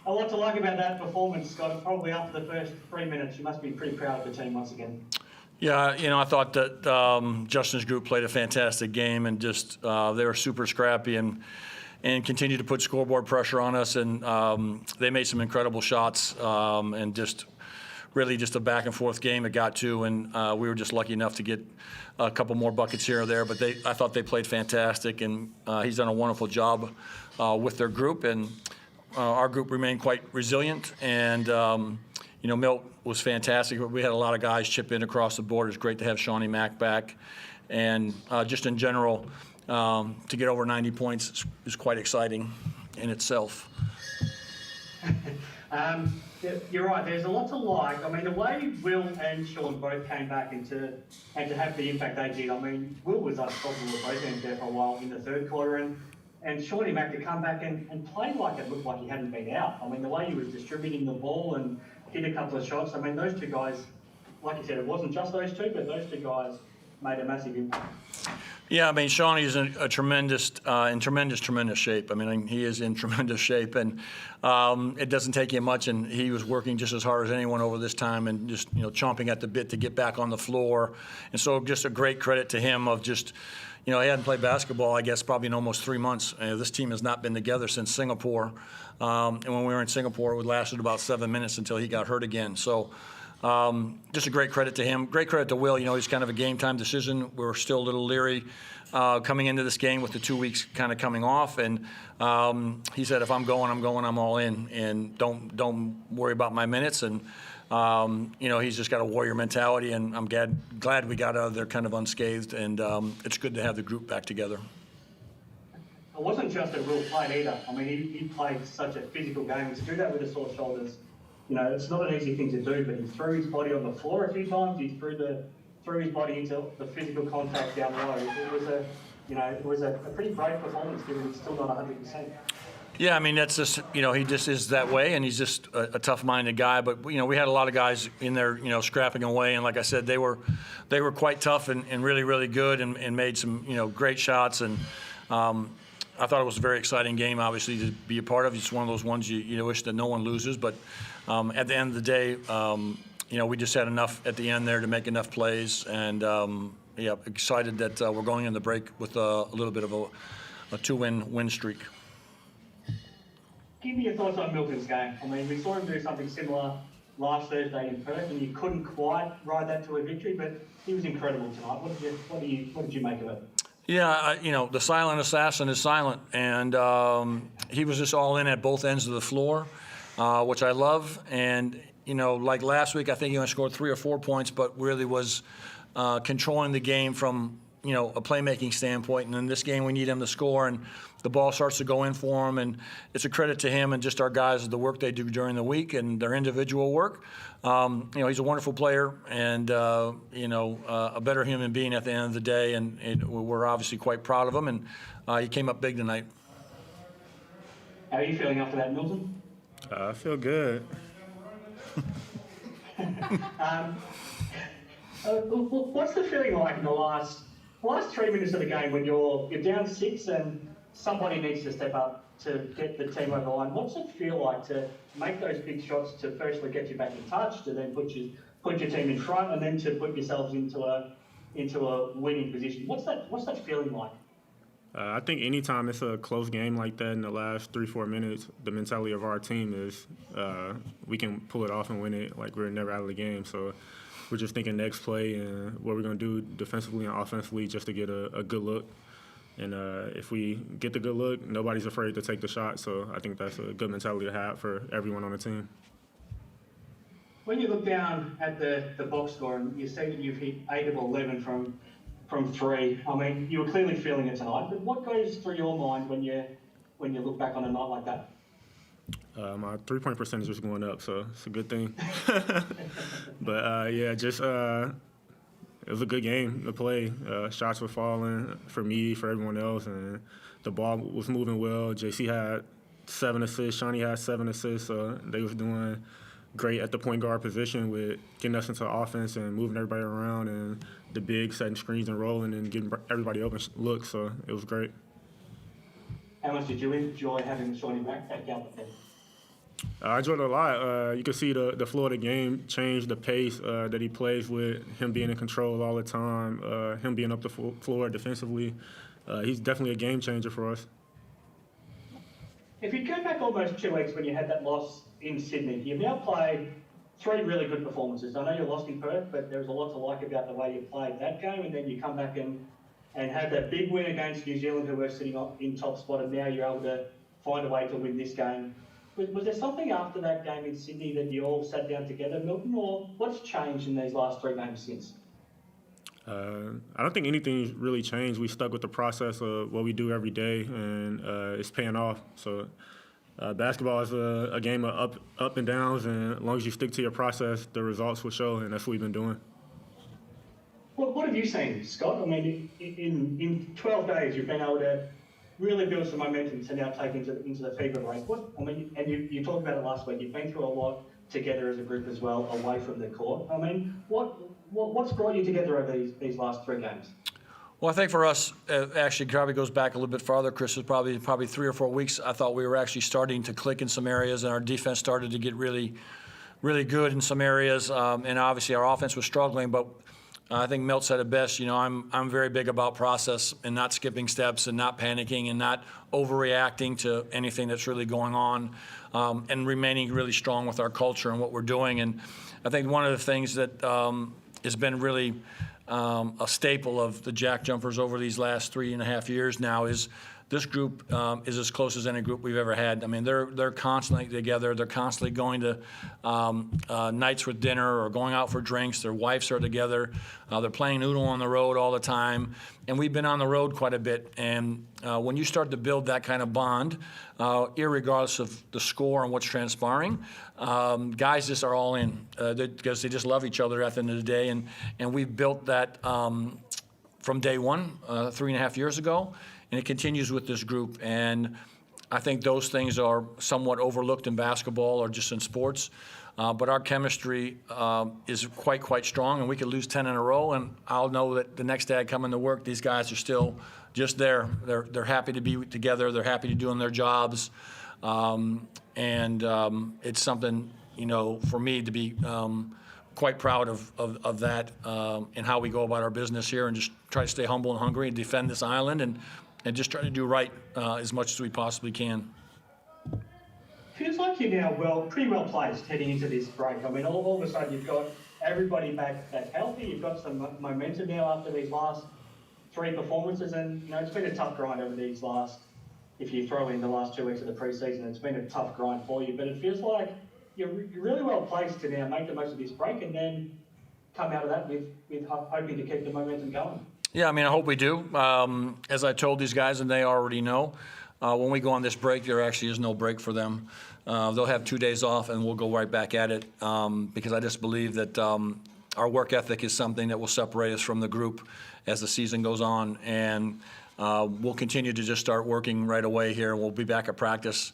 A lot to like about that performance, Scott. Probably after the first 3 minutes, you must be pretty proud of the team once again. Yeah, I thought that Justin's group played a fantastic game, and just they were super scrappy and continued to put scoreboard pressure on us, and they made some incredible shots, and just really just a back and forth game it got to, and we were just lucky enough to get a couple more buckets here or there, but I thought they played fantastic, and he's done a wonderful job with their group, and our group remained quite resilient, and Milt was fantastic. We had a lot of guys chip in across the board. It was great to have Shawnee Mack back, and just in general, to get over 90 points is quite exciting in itself. You're right, there's a lot to like. I mean, the way Will and Sean both came back and to have the impact they did, I mean, Will was unstoppable at both ends there for a while in the third quarter, and Shawnee Mack to come back and play like it looked like he hadn't been out. I mean, the way he was distributing the ball and hit a couple of shots, I mean, those two guys, like you said, it wasn't just those two, but those two guys made a massive impact. Yeah, I mean, Shawnee is in tremendous shape. I mean, he is in tremendous shape, and it doesn't take him much, and he was working just as hard as anyone over this time, and just chomping at the bit to get back on the floor. And so, just a great credit to him of just, he hadn't played basketball, I guess, probably in almost 3 months. This team has not been together since Singapore, and when we were in Singapore, it lasted about 7 minutes until he got hurt again. So. Just a great credit to him. Great credit to Will. He's kind of a game-time decision. We're still a little leery coming into this game with the 2 weeks kind of coming off. And he said, if I'm going, I'm all in. And don't worry about my minutes. And, he's just got a warrior mentality. And I'm glad we got out of there kind of unscathed. And it's good to have the group back together. It wasn't just a real play either. I mean, he played such a physical game. To do that with the sore shoulders, it's not an easy thing to do, but he threw his body on the floor a few times. He threw his body into the physical contact down low. It was a pretty brave performance, given he's still not 100%. Yeah, I mean, that's just, he just is that way, and he's just a tough-minded guy. But, we had a lot of guys in there, scrapping away. And like I said, they were quite tough and really, really good and made some, great shots. And I thought it was a very exciting game, obviously, to be a part of. It's one of those ones you wish that no one loses. But at the end of the day, we just had enough at the end there to make enough plays. And, excited that we're going in the break with a little bit of a 2-win win streak. Give me your thoughts on Milton's game. I mean, we saw him do something similar last Thursday in Perth, and you couldn't quite ride that to a victory, but he was incredible tonight. What did you make of it? Yeah, the silent assassin is silent, and he was just all in at both ends of the floor, which I love. And, like last week, I think he only scored 3 or 4 points, but really was controlling the game from, a playmaking standpoint. And in this game, we need him to score, and the ball starts to go in for him. And it's a credit to him and just our guys, the work they do during the week and their individual work. He's a wonderful player and, a better human being at the end of the day. And we're obviously quite proud of him. And he came up big tonight. How are you feeling after that, Milton? I feel good. What's the feeling like in the last 3 minutes of the game when you're down 6 and somebody needs to step up to get the team over the line? What's it feel like to make those big shots to firstly get you back in touch, to then put your team in front, and then to put yourselves into a winning position? What's that feeling like? I think anytime it's a close game like that in the last 3-4 minutes, the mentality of our team is we can pull it off and win it. Like, we're never out of the game. So we're just thinking next play and what we're going to do defensively and offensively just to get a good look. And if we get the good look, nobody's afraid to take the shot. So I think that's a good mentality to have for everyone on the team. When you look down at the box score and you see that you've hit 8 of 11 from 3, I mean, you were clearly feeling it tonight, but what goes through your mind when you look back on a night like that? My 3-point percentage is going up, so it's a good thing. But, it was a good game to play. Shots were falling for me, for everyone else, and the ball was moving well. JC had 7 assists. Shawnee had 7 assists, so they was doing great at the point guard position with getting us into offense and moving everybody around, and the big setting screens and rolling and getting everybody open looks, so it was great. how much did you enjoy having Shawnee back out there? I enjoyed it a lot. You can see the flow of the game change, the pace that he plays with, him being in control all the time, him being up the floor defensively. He's definitely a game changer for us. If you go back almost 2 weeks when you had that loss in Sydney, you've now played 3 really good performances. I know you lost in Perth, but there was a lot to like about the way you played that game, and then you come back and have that big win against New Zealand, who were sitting in top spot, and now you're able to find a way to win this game. Was there something after that game in Sydney that you all sat down together, Milton, or what's changed in these last 3 games since? I don't think anything's really changed. We stuck with the process of what we do every day, and it's paying off. So basketball is a game of up and downs, and as long as you stick to your process, the results will show, and that's what we've been doing. Well, what have you seen, Scott? I mean, in 12 days, you've been able to really build some momentum to now take into the fever break. You talked about it last week. You've been through a lot together as a group as well, away from the court. I mean, what's brought you together over these last 3 games? Well, I think for us, actually, probably goes back a little bit farther. Chris, was probably 3 or 4 weeks. I thought we were actually starting to click in some areas, and our defense started to get really, really good in some areas. And obviously, our offense was struggling, but I think Milt said it best. You know, I'm very big about process and not skipping steps and not panicking and not overreacting to anything that's really going on, and remaining really strong with our culture and what we're doing. And I think one of the things that has been really a staple of the JackJumpers over these last 3.5 years now is this group is as close as any group we've ever had. I mean, they're constantly together. They're constantly going to nights with dinner or going out for drinks. Their wives are together. They're playing Uno on the road all the time. And we've been on the road quite a bit. And when you start to build that kind of bond, irregardless of the score and what's transpiring, guys just are all in because they just love each other at the end of the day. And we've built that from day one, 3.5 years ago. And it continues with this group. And I think those things are somewhat overlooked in basketball or just in sports. But our chemistry is quite strong, and we could lose 10 in a row, and I'll know that the next day I come into work, these guys are still just there. They're happy to be together. They're happy to doing their jobs. It's something, you know, for me to be quite proud of that and how we go about our business here, and just try to stay humble and hungry and defend this island and just try to do right as much as we possibly can. Feels like you're now pretty well placed heading into this break. I mean, all of a sudden you've got everybody back healthy. You've got some momentum now after these last 3 performances, and you know it's been a tough grind over these last. If you throw in the last 2 weeks of the preseason, it's been a tough grind for you. But it feels like you're really well placed to now make the most of this break and then come out of that with hoping to keep the momentum going. Yeah, I mean, I hope we do. As I told these guys, and they already know, when we go on this break, there actually is no break for them. They'll have 2 days off, and we'll go right back at it because I just believe that our work ethic is something that will separate us from the group as the season goes on. And we'll continue to just start working right away here. We'll be back at practice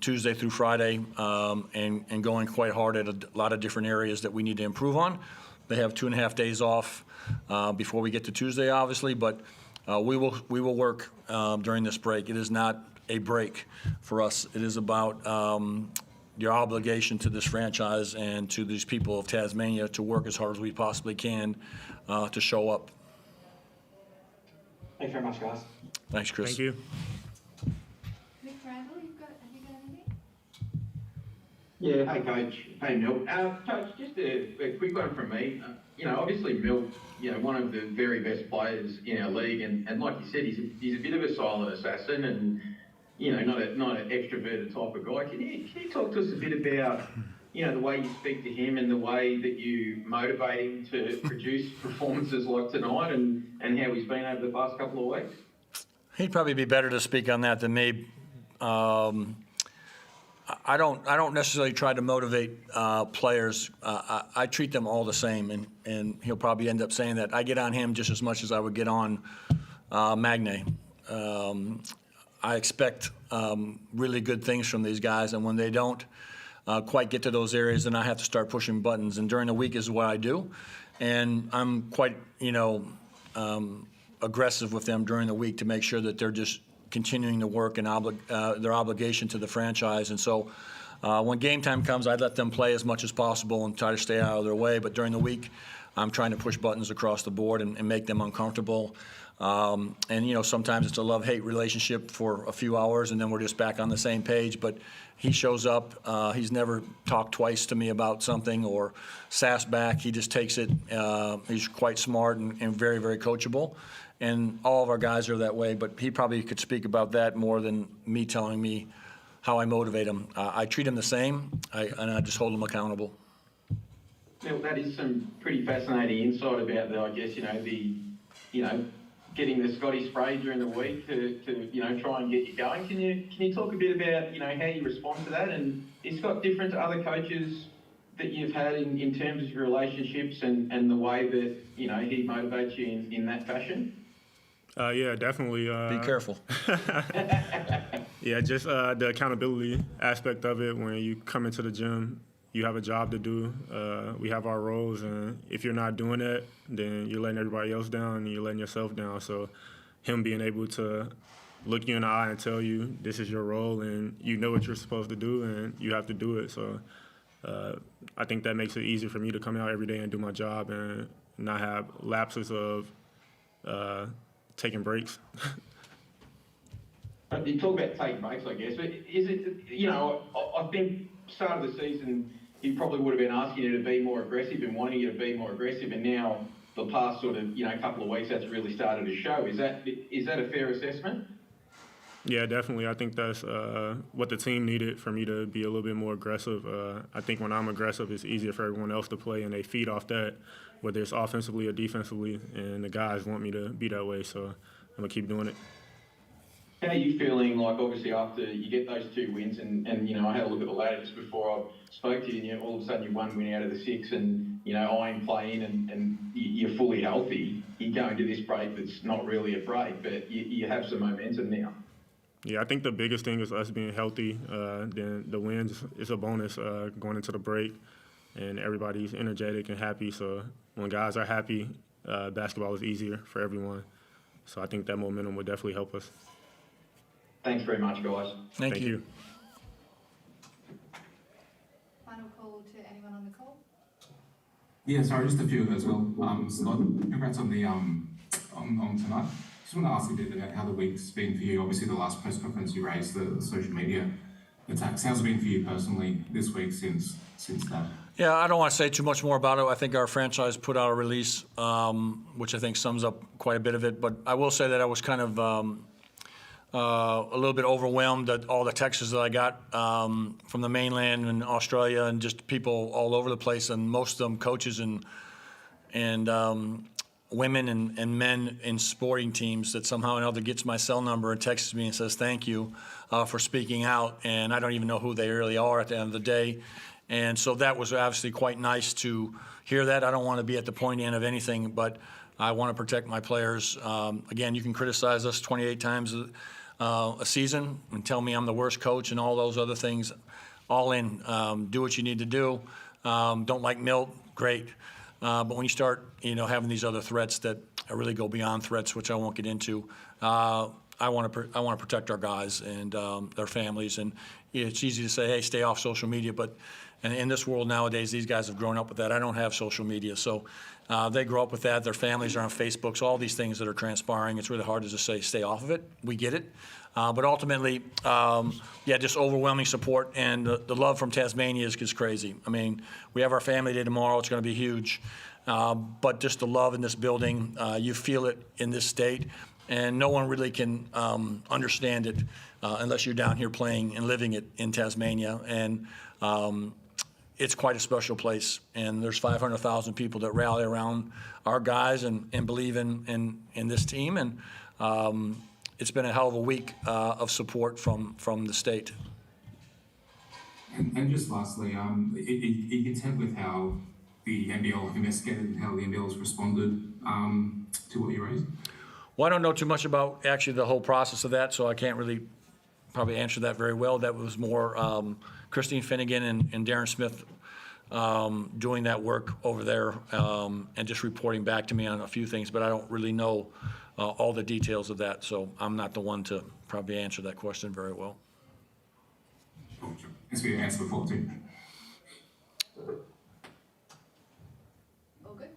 Tuesday through Friday and going quite hard at a lot of different areas that we need to improve on. They have 2.5 days off before we get to Tuesday, obviously, but we will work during this break. It is not a break for us. It is about your obligation to this franchise and to these people of Tasmania to work as hard as we possibly can to show up. Thanks very much, guys. Thanks, Chris. Thank you. Rick Randall, have you got anything? Yeah, hey Coach, hey Milt. Coach, just a quick one from me. You know, obviously Milt, you know, one of the very best players in our league, and like you said, he's a bit of a silent assassin, and you know, not an extroverted type of guy. Can you talk to us a bit about, you know, the way you speak to him and the way that you motivate him to produce performances like tonight, and how he's been over the past couple of weeks? He'd probably be better to speak on that than me. I don't necessarily try to motivate players. I treat them all the same, and he'll probably end up saying that. I get on him just as much as I would get on Magne. I expect really good things from these guys, and when they don't quite get to those areas, then I have to start pushing buttons. And during the week is what I do, and I'm quite, aggressive with them during the week to make sure that they're just continuing to work and their obligation to the franchise. And so when game time comes, I let them play as much as possible and try to stay out of their way. But during the week, I'm trying to push buttons across the board and make them uncomfortable. And, you know, sometimes it's a love-hate relationship for a few hours, and then we're just back on the same page. But he shows up. He's never talked twice to me about something or sassed back. He just takes it. He's quite smart and very, very coachable. And all of our guys are that way, but he probably could speak about that more than me telling me how I motivate him. I treat him the same, and I just hold him accountable. Well, that is some pretty fascinating insight about the, I guess, getting the Scotty spray during the week to try and get you going. Can you talk a bit about, how you respond to that? And is Scott different to other coaches that you've had in terms of your relationships and the way that, he motivates you in that fashion? Yeah, definitely. Be careful. Yeah, just the accountability aspect of it. When you come into the gym, you have a job to do. We have our roles, and if you're not doing it, then you're letting everybody else down and you're letting yourself down. So him being able to look you in the eye and tell you this is your role and you know what you're supposed to do and you have to do it. So I think that makes it easier for me to come out every day and do my job and not have lapses of taking breaks. You talk about taking breaks, I guess, but is it, I think start of the season, he probably would have been asking you to be more aggressive and wanting you to be more aggressive, and now the past sort of, couple of weeks, that's really started to show. Is that a fair assessment? Yeah, definitely. I think that's what the team needed for me to be a little bit more aggressive. I think when I'm aggressive, it's easier for everyone else to play, and they feed off that, whether it's offensively or defensively, and the guys want me to be that way, so I'm going to keep doing it. How are you feeling, like, obviously, after you get those 2 wins, and I had a look at the ladder just before I spoke to you, and all of a sudden you're 1 win out of the 6, and, I'm playing and you're fully healthy. You go into this break that's not really a break, but you have some momentum now. Yeah, I think the biggest thing is us being healthy. Then the wins is a bonus going into the break, and everybody's energetic and happy. So when guys are happy, basketball is easier for everyone. So I think that momentum would definitely help us. Thanks very much, guys. Thank you. Final call to anyone on the call? Yeah, sorry, just a few as well. Scott, congrats on the on tonight. Just want to ask a bit about how the week's been for you. Obviously, the last press conference you raised the social media attacks. How's it been for you personally this week since that? Yeah, I don't want to say too much more about it. I think our franchise put out a release, which I think sums up quite a bit of it. But I will say that I was kind of a little bit overwhelmed at all the texts that I got from the mainland and Australia and just people all over the place, and most of them coaches and women and men in sporting teams that somehow or another gets my cell number and texts me and says thank you for speaking out, and I don't even know who they really are at the end of the day. And so that was obviously quite nice to hear that. I don't want to be at the pointy end of anything, but I want to protect my players. Again, you can criticize us 28 times a season and tell me I'm the worst coach and all those other things. All in. Do what you need to do. Don't like Milt, great. But when you start, having these other threats that really go beyond threats, which I won't get into, I want to protect our guys and their families. And it's easy to say, hey, stay off social media, but in this world nowadays, these guys have grown up with that. I don't have social media, so they grow up with that. Their families are on Facebook, so all these things that are transpiring, it's really hard to just say stay off of it. We get it. But ultimately, just overwhelming support, and the love from Tasmania is crazy. I mean, we have our family day tomorrow. It's going to be huge. But just the love in this building, you feel it in this state, and no one really can understand it unless you're down here playing and living it in Tasmania. And it's quite a special place, and there's 500,000 people that rally around our guys and believe in this team, and it's been a hell of a week of support from the state. And just lastly, are you content with how the NBL have investigated and how the NBL has responded to what you raised? Well, I don't know too much about actually the whole process of that, so I can't really probably answer that very well. That was more Christine Finnegan and Darren Smith doing that work over there and just reporting back to me on a few things, but I don't really know all the details of that, so I'm not the one to probably answer that question very well. Sure. Thanks for your answer before too. All good?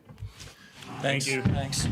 Thank you. Thanks.